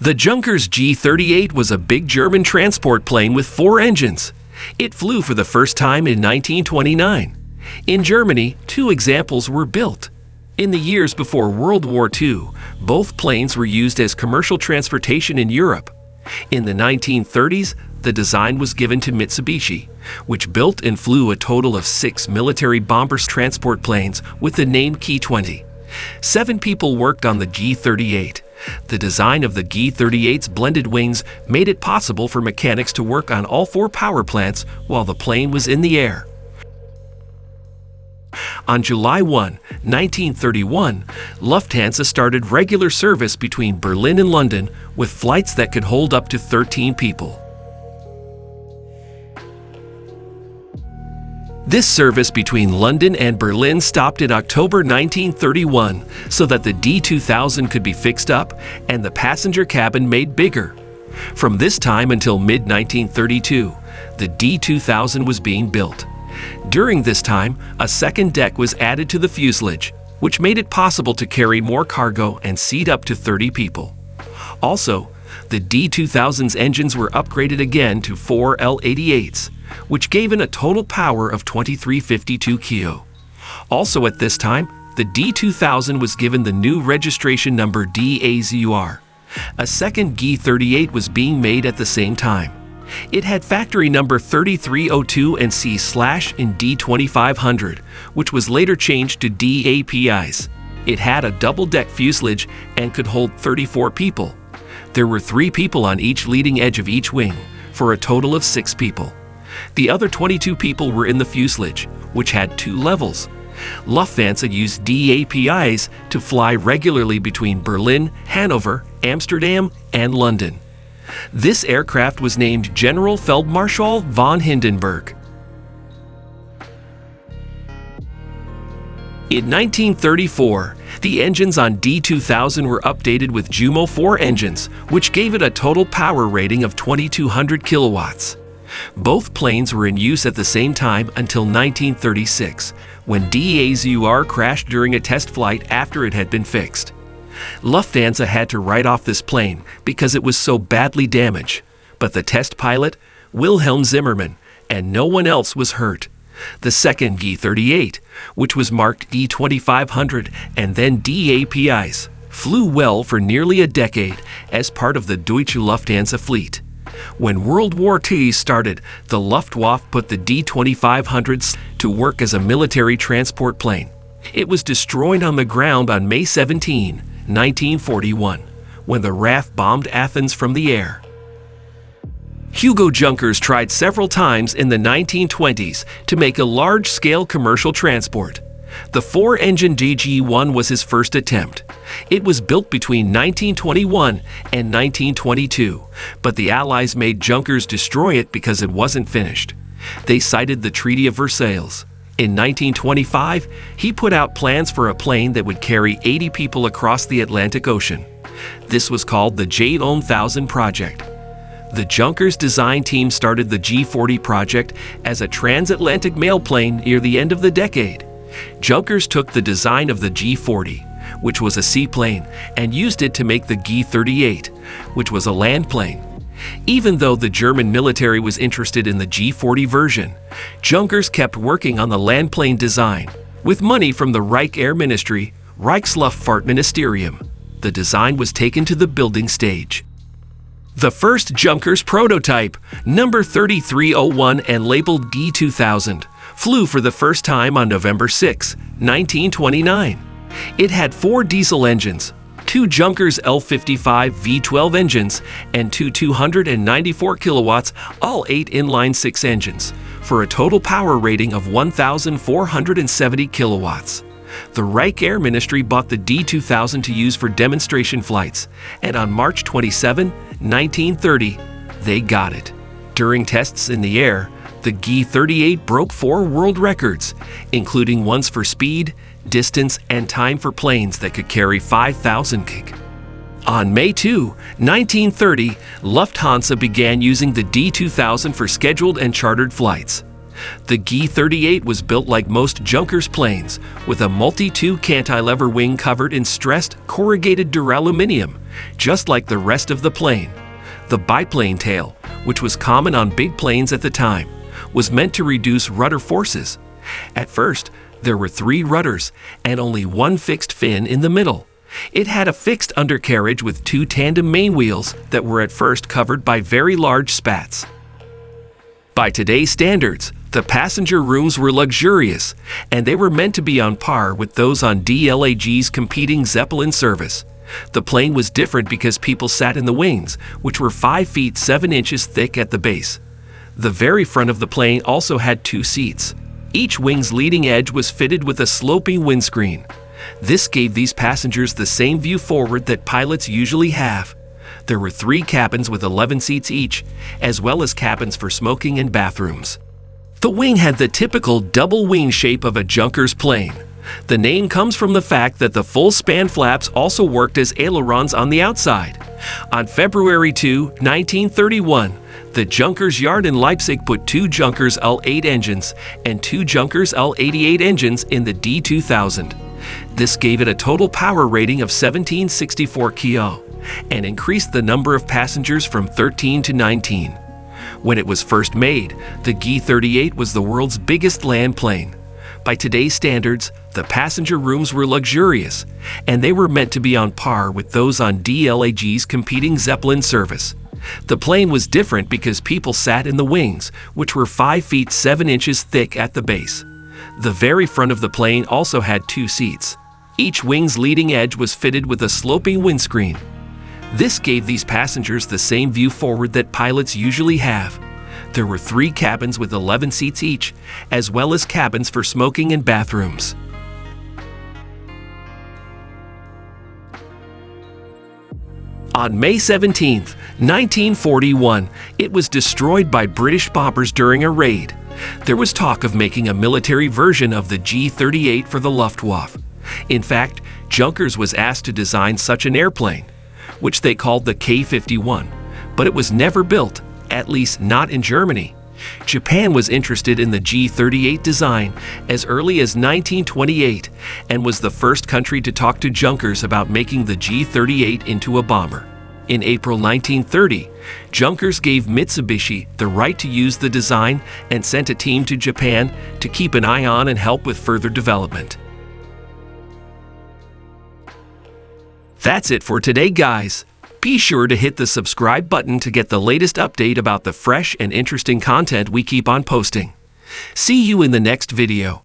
The Junkers G38 was a big German transport plane with 4 engines. It flew for the first time in 1929. In Germany, 2 examples were built. In the years before World War II, both planes were used as commercial transportation in Europe. In the 1930s, the design was given to Mitsubishi, which built and flew a total of 6 military bomber transport planes with the name Ki-20. 7 people worked on the G38. The design of the G38's blended wings made it possible for mechanics to work on all 4 power plants while the plane was in the air. On July 1, 1931, Lufthansa started regular service between Berlin and London with flights that could hold up to 13 people. This service between London and Berlin stopped in October 1931 so that the D2000 could be fixed up and the passenger cabin made bigger. From this time until mid-1932, the D2000 was being built. During this time, a second deck was added to the fuselage, which made it possible to carry more cargo and seat up to 30 people. Also, the D2000's engines were upgraded again to 4 L88s, which gave it a total power of 2352 kilo. Also at this time, the D2000 was given the new registration number DAZUR. A second G38 was being made at the same time. It had factory number 3302 and C/ in D2500, which was later changed to DAPIs. It had a double-deck fuselage and could hold 34 people. There were 3 people on each leading edge of each wing, for a total of 6 people. The other 22 people were in the fuselage, which had 2 levels. Lufthansa used DAPIs to fly regularly between Berlin, Hanover, Amsterdam, and London. This aircraft was named General Feldmarschall von Hindenburg. In 1934, the engines on D2000 were updated with Jumo 4 engines, which gave it a total power rating of 2200 kilowatts. Both planes were in use at the same time until 1936, when DAZUR crashed during a test flight after it had been fixed. Lufthansa had to write off this plane because it was so badly damaged, but the test pilot, Wilhelm Zimmermann, and no one else was hurt. The second G38, which was marked D2500 and then DAPIs, flew well for nearly a decade as part of the Deutsche Lufthansa fleet. When World War II started, the Luftwaffe put the D2500s to work as a military transport plane. It was destroyed on the ground on May 17, 1941, when the RAF bombed Athens from the air. Hugo Junkers tried several times in the 1920s to make a large-scale commercial transport. The 4-engine DG-1 was his first attempt. It was built between 1921 and 1922, but the Allies made Junkers destroy it because it wasn't finished. They cited the Treaty of Versailles. In 1925, he put out plans for a plane that would carry 80 people across the Atlantic Ocean. This was called the J1000 project. The Junkers design team started the G40 project as a transatlantic mail plane near the end of the decade. Junkers took the design of the G40, which was a seaplane, and used it to make the G38, which was a land plane. Even though the German military was interested in the G40 version, Junkers kept working on the land plane design. With money from the Reich Air Ministry, Reichsluftfahrtministerium, the design was taken to the building stage. The first Junkers prototype, number 3301 and labeled D2000, flew for the first time on November 6, 1929. It had 4 diesel engines, 2 Junkers L55 V12 engines, and 2 294 kilowatts, all 8 inline-6 engines, for a total power rating of 1,470 kilowatts. The Reich Air Ministry bought the D2000 to use for demonstration flights, and on March 27, 1930, they got it. During tests in the air, the G38 broke 4 world records, including ones for speed, distance, and time for planes that could carry 5,000 kg. On May 2, 1930, Lufthansa began using the D2000 for scheduled and chartered flights. The G38 was built like most Junkers planes, with a multi-two cantilever wing covered in stressed, corrugated duraluminum, just like the rest of the plane. The biplane tail, which was common on big planes at the time, was meant to reduce rudder forces. At first, there were 3 rudders and only 1 fixed fin in the middle. It had a fixed undercarriage with 2 tandem main wheels that were at first covered by very large spats. By today's standards, the passenger rooms were luxurious, and they were meant to be on par with those on DLAG's competing Zeppelin service. The plane was different because people sat in the wings, which were 5 feet 7 inches thick at the base. The very front of the plane also had 2 seats. Each wing's leading edge was fitted with a sloping windscreen. This gave these passengers the same view forward that pilots usually have. There were 3 cabins with 11 seats each, as well as cabins for smoking and bathrooms. The wing had the typical double wing shape of a Junkers plane. The name comes from the fact that the full span flaps also worked as ailerons on the outside. On February 2, 1931, the Junkers yard in Leipzig put 2 Junkers L8 engines and 2 Junkers L88 engines in the D2000. This gave it a total power rating of 1764 kilo and increased the number of passengers from 13 to 19. When it was first made, the G38 was the world's biggest land plane. By today's standards, the passenger rooms were luxurious, and they were meant to be on par with those on DLAG's competing Zeppelin service. The plane was different because people sat in the wings, which were 5 feet 7 inches thick at the base. The very front of the plane also had 2 seats. Each wing's leading edge was fitted with a sloping windscreen. This gave these passengers the same view forward that pilots usually have. There were 3 cabins with 11 seats each, as well as cabins for smoking and bathrooms. On May 17, 1941, it was destroyed by British bombers during a raid. There was talk of making a military version of the G38 for the Luftwaffe. In fact, Junkers was asked to design such an airplane, which they called the K-51, but it was never built, at least not in Germany. Japan was interested in the G38 design as early as 1928 and was the first country to talk to Junkers about making the G38 into a bomber. In April 1930, Junkers gave Mitsubishi the right to use the design and sent a team to Japan to keep an eye on and help with further development. That's it for today, guys. Be sure to hit the subscribe button to get the latest update about the fresh and interesting content we keep on posting. See you in the next video.